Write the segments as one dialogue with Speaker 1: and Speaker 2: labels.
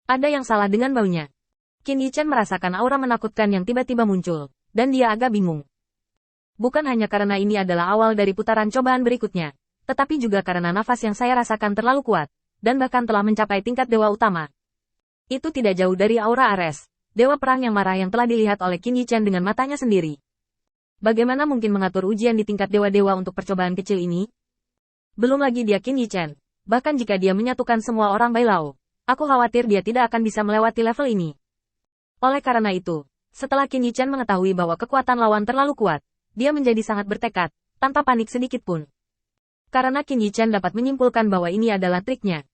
Speaker 1: Ada yang salah dengan baunya. Qin Yichen merasakan aura menakutkan yang tiba-tiba muncul, dan dia agak bingung. Bukan hanya karena ini adalah awal dari putaran cobaan berikutnya, tetapi juga karena nafas yang saya rasakan terlalu kuat, dan bahkan telah mencapai tingkat dewa utama. Itu tidak jauh dari aura Ares, dewa perang yang marah yang telah dilihat oleh Qin Yichen dengan matanya sendiri. Bagaimana mungkin mengatur ujian di tingkat dewa-dewa untuk percobaan kecil ini? Belum lagi dia Qin Yichen, bahkan jika dia menyatukan semua orang Bailao, aku khawatir dia tidak akan bisa melewati level ini. Oleh karena itu, setelah Qin Yichen mengetahui bahwa kekuatan lawan terlalu kuat, dia menjadi sangat bertekad, tanpa panik sedikit pun. Karena Qin Yichen dapat menyimpulkan bahwa ini adalah triknya.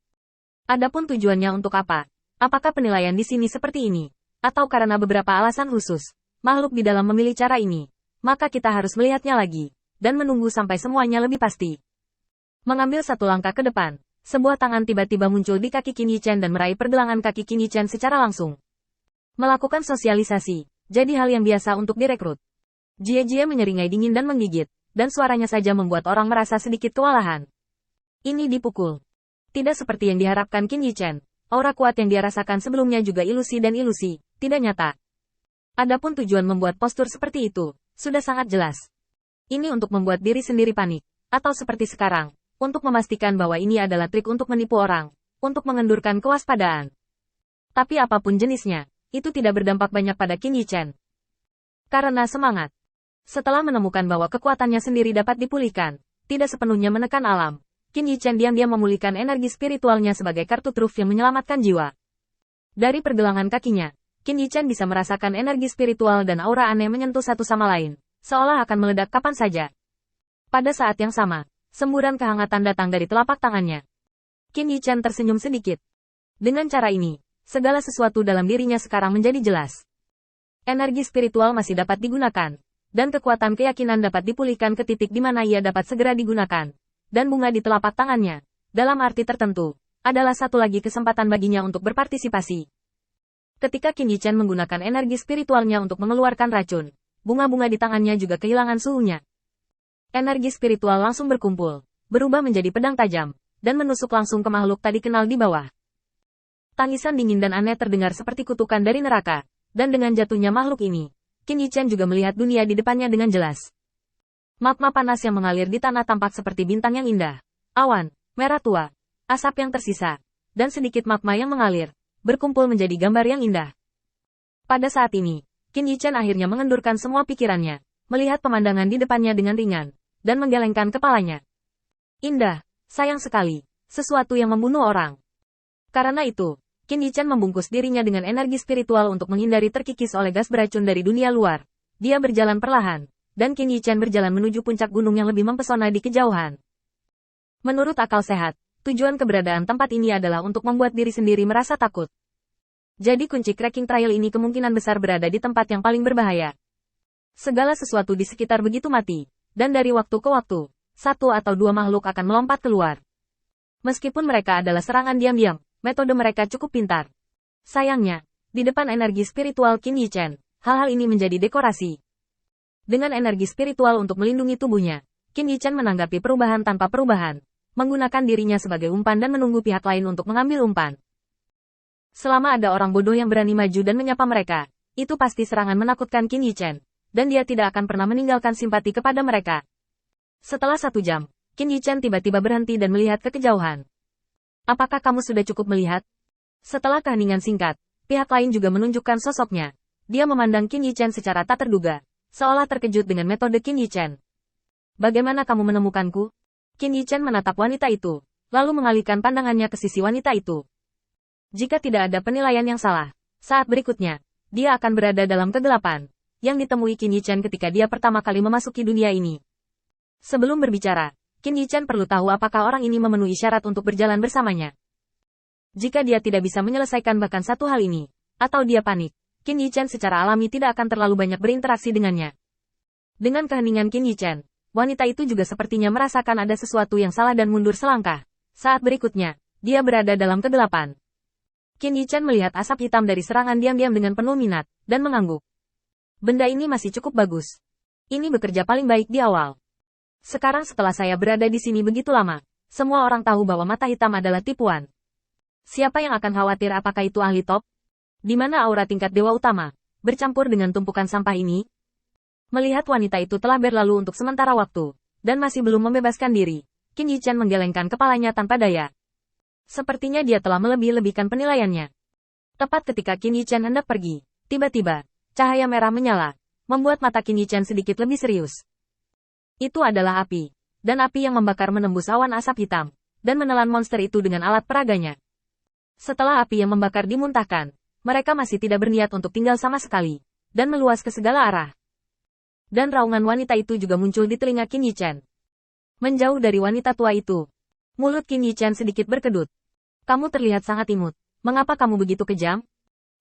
Speaker 1: Adapun tujuannya untuk apa? Apakah penilaian di sini seperti ini? Atau karena beberapa alasan khusus, makhluk di dalam memilih cara ini? Maka kita harus melihatnya lagi, dan menunggu sampai semuanya lebih pasti. Mengambil satu langkah ke depan, sebuah tangan tiba-tiba muncul di kaki Qin Yichen dan meraih pergelangan kaki Qin Yichen secara langsung. Melakukan sosialisasi, jadi hal yang biasa untuk direkrut. Jie menyeringai dingin dan menggigit, dan suaranya saja membuat orang merasa sedikit kewalahan. Ini dipukul. Tidak seperti yang diharapkan Qin Yichen, aura kuat yang dia rasakan sebelumnya juga ilusi dan ilusi, tidak nyata. Adapun tujuan membuat postur seperti itu, sudah sangat jelas. Ini untuk membuat diri sendiri panik, atau seperti sekarang, untuk memastikan bahwa ini adalah trik untuk menipu orang, untuk mengendurkan kewaspadaan. Tapi apapun jenisnya, itu tidak berdampak banyak pada Qin Yichen. Karena semangat. Setelah menemukan bahwa kekuatannya sendiri dapat dipulihkan, tidak sepenuhnya menekan alam, Qin Yichen diam-diam memulihkan energi spiritualnya sebagai kartu truf yang menyelamatkan jiwa. Dari pergelangan kakinya, Qin Yichen bisa merasakan energi spiritual dan aura aneh menyentuh satu sama lain, seolah akan meledak kapan saja. Pada saat yang sama, semburan kehangatan datang dari telapak tangannya. Qin Yichen tersenyum sedikit. Dengan cara ini, segala sesuatu dalam dirinya sekarang menjadi jelas. Energi spiritual masih dapat digunakan, dan kekuatan keyakinan dapat dipulihkan ke titik di mana ia dapat segera digunakan. Dan bunga di telapak tangannya, dalam arti tertentu, adalah satu lagi kesempatan baginya untuk berpartisipasi. Ketika Qin Yichen menggunakan energi spiritualnya untuk mengeluarkan racun, bunga-bunga di tangannya juga kehilangan suhunya. Energi spiritual langsung berkumpul, berubah menjadi pedang tajam, dan menusuk langsung ke makhluk tadi kenal di bawah. Tangisan dingin dan aneh terdengar seperti kutukan dari neraka, dan dengan jatuhnya makhluk ini, Qin Yichen juga melihat dunia di depannya dengan jelas. Magma panas yang mengalir di tanah tampak seperti bintang yang indah, awan, merah tua, asap yang tersisa, dan sedikit magma yang mengalir, berkumpul menjadi gambar yang indah. Pada saat ini, Qin Yichen akhirnya mengendurkan semua pikirannya, melihat pemandangan di depannya dengan ringan, dan menggelengkan kepalanya. Indah, sayang sekali, sesuatu yang membunuh orang. Karena itu, Qin Yichen membungkus dirinya dengan energi spiritual untuk menghindari terkikis oleh gas beracun dari dunia luar. Dia berjalan perlahan, dan Qin Yichen berjalan menuju puncak gunung yang lebih mempesona di kejauhan. Menurut akal sehat, tujuan keberadaan tempat ini adalah untuk membuat diri sendiri merasa takut. Jadi kunci cracking trail ini kemungkinan besar berada di tempat yang paling berbahaya. Segala sesuatu di sekitar begitu mati, dan dari waktu ke waktu, satu atau dua makhluk akan melompat keluar. Meskipun mereka adalah serangan diam-diam, metode mereka cukup pintar. Sayangnya, di depan energi spiritual Qin Yichen, hal-hal ini menjadi dekorasi. Dengan energi spiritual untuk melindungi tubuhnya, Qin Yichen menanggapi perubahan tanpa perubahan, menggunakan dirinya sebagai umpan dan menunggu pihak lain untuk mengambil umpan. Selama ada orang bodoh yang berani maju dan menyapa mereka, itu pasti serangan menakutkan Qin Yichen, dan dia tidak akan pernah meninggalkan simpati kepada mereka. Setelah 1 jam, Qin Yichen tiba-tiba berhenti dan melihat ke kejauhan. Apakah kamu sudah cukup melihat? Setelah keheningan singkat, pihak lain juga menunjukkan sosoknya. Dia memandang Qin Yichen secara tak terduga, seolah terkejut dengan metode Qin Yichen. Bagaimana kamu menemukanku? Qin Yichen menatap wanita itu, lalu mengalihkan pandangannya ke sisi wanita itu. Jika tidak ada penilaian yang salah, saat berikutnya, dia akan berada dalam kegelapan, yang ditemui Qin Yichen ketika dia pertama kali memasuki dunia ini. Sebelum berbicara, Qin Yichen perlu tahu apakah orang ini memenuhi syarat untuk berjalan bersamanya. Jika dia tidak bisa menyelesaikan bahkan satu hal ini, atau dia panik, Qin Yichen secara alami tidak akan terlalu banyak berinteraksi dengannya. Dengan keheningan Qin Yichen, wanita itu juga sepertinya merasakan ada sesuatu yang salah dan mundur selangkah. Saat berikutnya, dia berada dalam kegelapan. Qin Yichen melihat asap hitam dari serangan diam-diam dengan penuh minat, dan mengangguk. Benda ini masih cukup bagus. Ini bekerja paling baik di awal. Sekarang setelah saya berada di sini begitu lama, semua orang tahu bahwa mata hitam adalah tipuan. Siapa yang akan khawatir apakah itu ahli top? Di mana aura tingkat dewa utama, bercampur dengan tumpukan sampah ini? Melihat wanita itu telah berlalu untuk sementara waktu, dan masih belum membebaskan diri, Qin Yichen menggelengkan kepalanya tanpa daya. Sepertinya dia telah melebih-lebihkan penilaiannya. Tepat ketika Qin Yichen hendak pergi, tiba-tiba, cahaya merah menyala, membuat mata Qin Yichen sedikit lebih serius. Itu adalah api, dan api yang membakar menembus awan asap hitam, dan menelan monster itu dengan alat peraganya. Setelah api yang membakar dimuntahkan, mereka masih tidak berniat untuk tinggal sama sekali, dan meluas ke segala arah. Dan raungan wanita itu juga muncul di telinga Qin Yichen. Menjauh dari wanita tua itu, mulut Qin Yichen sedikit berkedut. Kamu terlihat sangat imut. Mengapa kamu begitu kejam?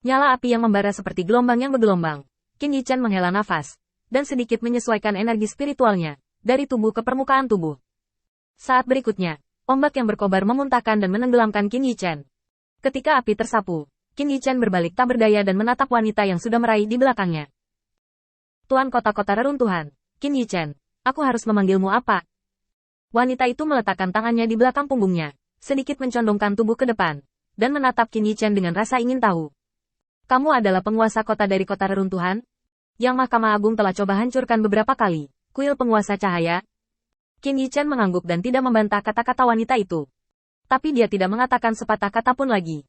Speaker 1: Nyala api yang membara seperti gelombang yang bergelombang. Qin Yichen menghela nafas, dan sedikit menyesuaikan energi spiritualnya, dari tubuh ke permukaan tubuh. Saat berikutnya, ombak yang berkobar memuntahkan dan menenggelamkan Qin Yichen. Ketika api tersapu, Qin Yichen berbalik tak berdaya dan menatap wanita yang sudah meraih di belakangnya. Tuan kota-kota reruntuhan, Qin Yichen, aku harus memanggilmu apa? Wanita itu meletakkan tangannya di belakang punggungnya, sedikit mencondongkan tubuh ke depan, dan menatap Qin Yichen dengan rasa ingin tahu. Kamu adalah penguasa kota dari kota reruntuhan? Yang Mahkamah Agung telah coba hancurkan beberapa kali, kuil penguasa cahaya? Qin Yichen mengangguk dan tidak membantah kata-kata wanita itu. Tapi dia tidak mengatakan sepatah kata pun lagi.